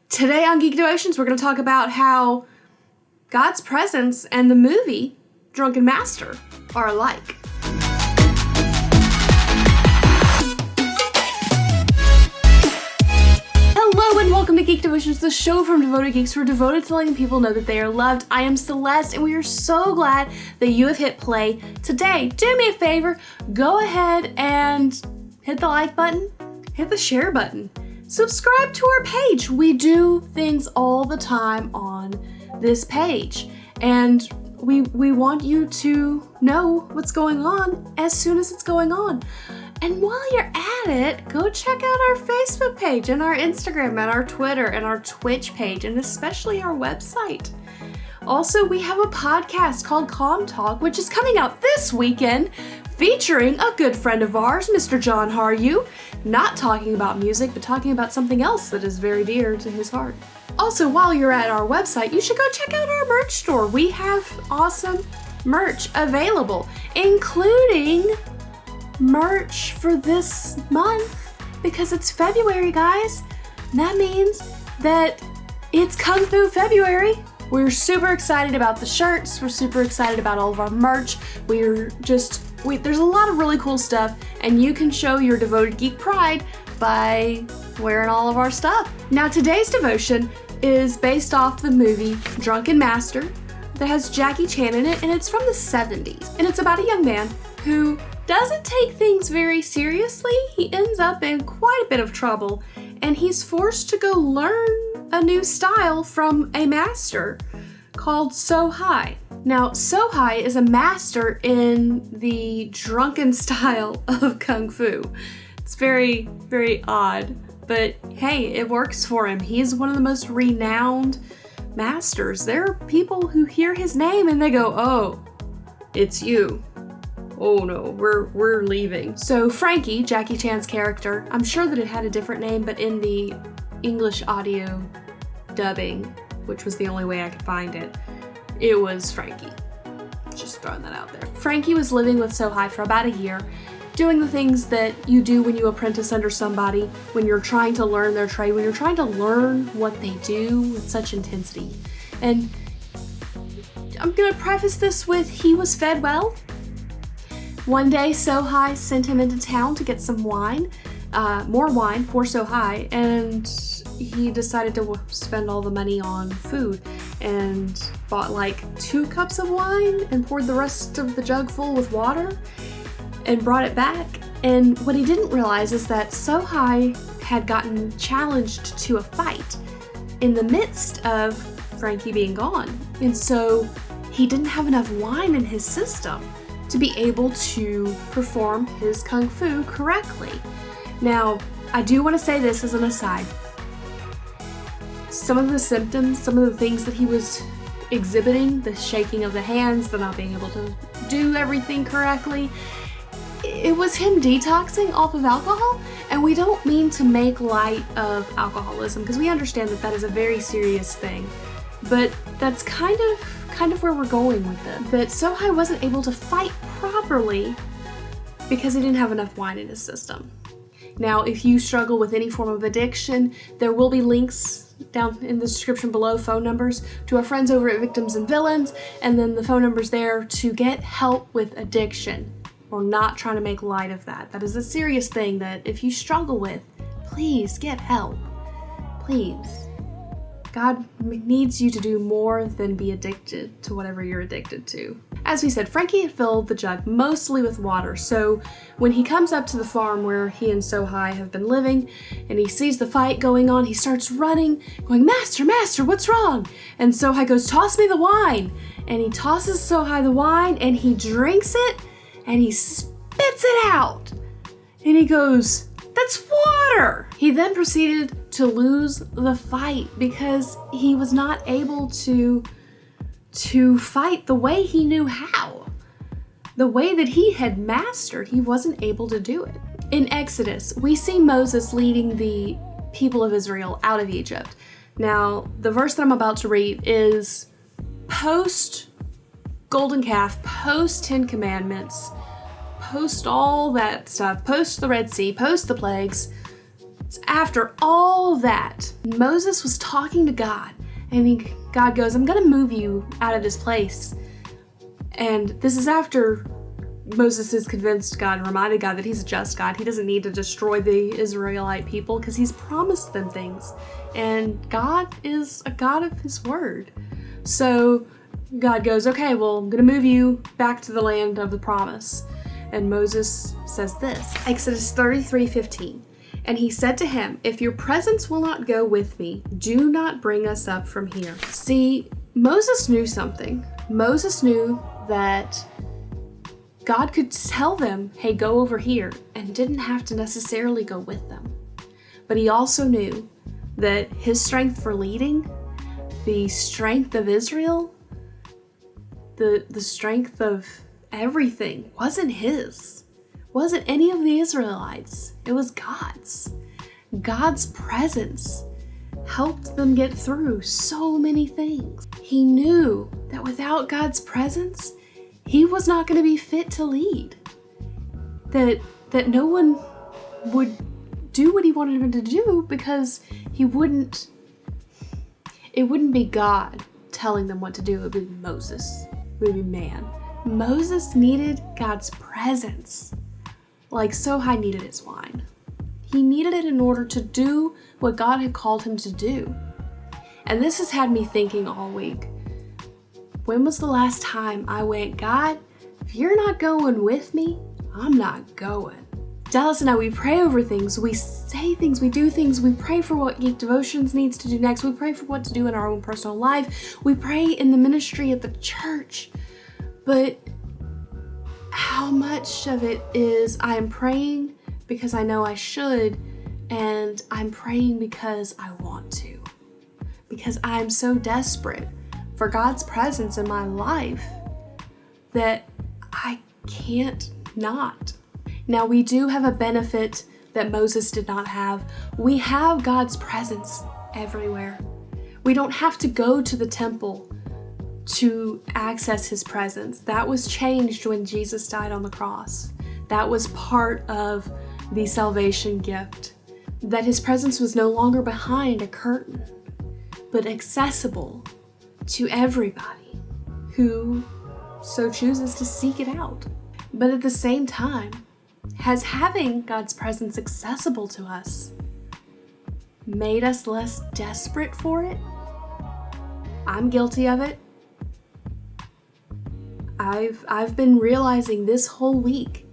Today on Geek Devotions, we're going to talk about how God's presence and the movie Drunken Master are alike. Hello and welcome to Geek Devotions, the show from devoted geeks who are devoted to letting people know that they are loved. I am Celeste, and we are so glad that you have hit play today. Do me a favor, go ahead and hit the like button, hit the share button, subscribe to our page. We do things all the time on this page, and we want you to know what's going on as soon as it's going on. And while you're at it, go check out our Facebook page and our Instagram and our Twitter and our Twitch page, and especially our website. Also, we have a podcast called Calm Talk, which is coming out this weekend, featuring a good friend of ours, Mr. John Haryu, not talking about music, but talking about something else that is very dear to his heart. Also, while you're at our website, you should go check out our merch store. We have awesome merch available, including merch for this month, because it's February, guys. And that means that it's Kung Fu February. We're super excited about the shirts. We're super excited about all of our merch. There's a lot of really cool stuff, and you can show your devoted geek pride by wearing all of our stuff. Now, today's devotion is based off the movie Drunken Master that has Jackie Chan in it, and it's from the 70s. And it's about a young man who doesn't take things very seriously. He ends up in quite a bit of trouble, and he's forced to go learn a new style from a master called So Hai. Now, So Hai is a master in the drunken style of Kung Fu. It's very, very odd, but hey, it works for him. He's one of the most renowned masters. There are people who hear his name and they go, "Oh, it's you. Oh no, we're leaving." So Frankie, Jackie Chan's character, I'm sure that it had a different name, but in the English audio dubbing, which was the only way I could find it, it was Frankie. Just throwing that out there. Frankie was living with So Hai for about a year, doing the things that you do when you apprentice under somebody, when you're trying to learn their trade, when you're trying to learn what they do with such intensity. And I'm gonna preface this with, he was fed well. One day, So Hai sent him into town to get some wine, more wine for So Hai, and he decided to spend all the money on food and bought like 2 cups of wine and poured the rest of the jug full with water and brought it back. And what he didn't realize is that So Hai had gotten challenged to a fight in the midst of Frankie being gone. And so he didn't have enough wine in his system to be able to perform his Kung Fu correctly. Now, I do want to say this as an aside. Some of the symptoms, some of the things that he was exhibiting, the shaking of the hands, the not being able to do everything correctly, it was him detoxing off of alcohol. And we don't mean to make light of alcoholism, because we understand that that is a very serious thing. But that's kind of where we're going with it. That So Hai wasn't able to fight properly because he didn't have enough wine in his system. Now, if you struggle with any form of addiction, there will be links down in the description below, phone numbers to our friends over at Victims and Villains, and then the phone numbers there to get help with addiction. We're not trying to make light of that. That is a serious thing that if you struggle with, please get help. Please. God needs you to do more than be addicted to whatever you're addicted to. As we said, Frankie had filled the jug mostly with water, so when he comes up to the farm where he and So Hai have been living, and he sees the fight going on, he starts running, going, "Master, Master, what's wrong?" And So Hai goes, "Toss me the wine." And he tosses So Hai the wine, and he drinks it, and he spits it out. And he goes, "That's water!" He then proceeded to lose the fight because he was not able to fight the way he knew how. The way that he had mastered, he wasn't able to do it. In Exodus, we see Moses leading the people of Israel out of Egypt. Now, the verse that I'm about to read is post Golden Calf, post 10 Commandments, post all that stuff, post the Red Sea, post the plagues. So after all that, Moses was talking to God, and God goes, I'm gonna move you out of this place. And this is after Moses is convinced God and reminded God that he's a just God. He doesn't need to destroy the Israelite people because he's promised them things. And God is a God of his word. So God goes, okay, well, I'm going to move you back to the land of the promise. And Moses says this, Exodus 33:15. And he said to him, if your presence will not go with me, do not bring us up from here. See, Moses knew something. Moses knew that God could tell them, hey, go over here, and didn't have to necessarily go with them. But he also knew that his strength for leading, the strength of Israel, the strength of everything wasn't his. Wasn't any of the Israelites. It was God's. God's presence helped them get through so many things. He knew that without God's presence, he was not going to be fit to lead. That no one would do what he wanted him to do because it wouldn't be God telling them what to do. It would be Moses. It would be man. Moses needed God's presence like Sohai needed his wine. He needed it in order to do what God had called him to do. And this has had me thinking all week. When was the last time I went, God, if you're not going with me, I'm not going. Dallas and I, we pray over things, we say things, we do things, we pray for what Geek Devotions needs to do next, we pray for what to do in our own personal life, we pray in the ministry at the church. But how much of it is I am praying because I know I should, and I'm praying because I want to, because I'm so desperate for God's presence in my life that I can't not. Now, we do have a benefit that Moses did not have. We have God's presence everywhere. We don't have to go to the temple to access his presence. That was changed when Jesus died on the cross. That was part of the salvation gift, that his presence was no longer behind a curtain, but accessible to everybody who so chooses to seek it out. But at the same time, has having God's presence accessible to us made us less desperate for it? I'm guilty of it. I've been realizing this whole week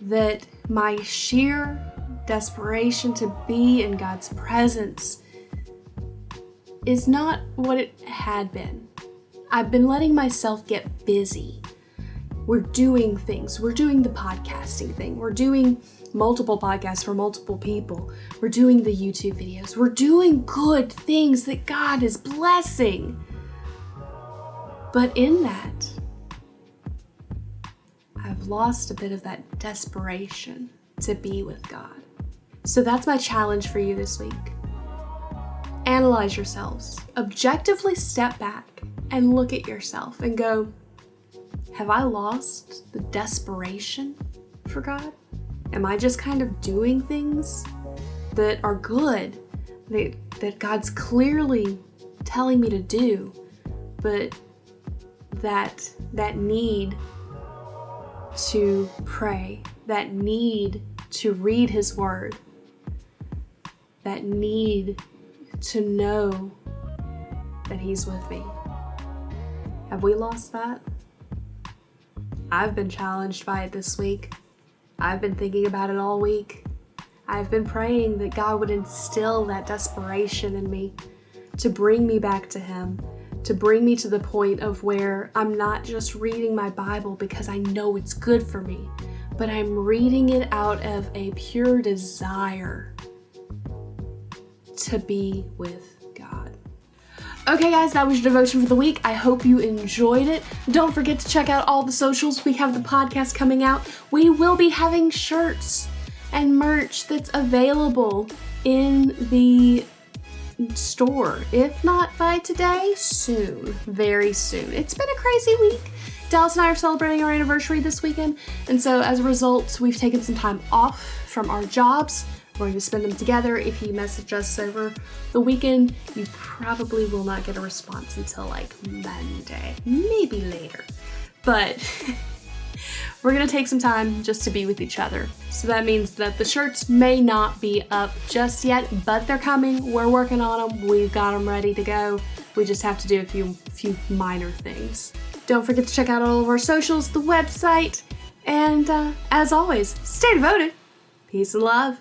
that my sheer desperation to be in God's presence is not what it had been. I've been letting myself get busy. We're doing things. We're doing the podcasting thing. We're doing multiple podcasts for multiple people. We're doing the YouTube videos. We're doing good things that God is blessing. But in that, I've lost a bit of that desperation to be with God. So that's my challenge for you this week. Analyze yourselves. Objectively step back and look at yourself and go, have I lost the desperation for God? Am I just kind of doing things that are good, that God's clearly telling me to do, but that need to pray, that need to read his word, that need to know that he's with me? Have we lost that? I've been challenged by it this week. I've been thinking about it all week. I've been praying that God would instill that desperation in me to bring me back to him, to bring me to the point of where I'm not just reading my Bible because I know it's good for me, but I'm reading it out of a pure desire to be with God. Okay guys, that was your devotion for the week. I hope you enjoyed it. Don't forget to check out all the socials. We have the podcast coming out. We will be having shirts and merch that's available in the store. If not by today, soon. Very soon. It's been a crazy week. Dallas and I are celebrating our anniversary this weekend, and so as a result, we've taken some time off from our jobs. We're going to spend them together. If you message us over the weekend, you probably will not get a response until like Monday, maybe later. But we're going to take some time just to be with each other. So that means that the shirts may not be up just yet, but they're coming. We're working on them. We've got them ready to go. We just have to do a few minor things. Don't forget to check out all of our socials, the website, and as always, stay devoted. Peace and love.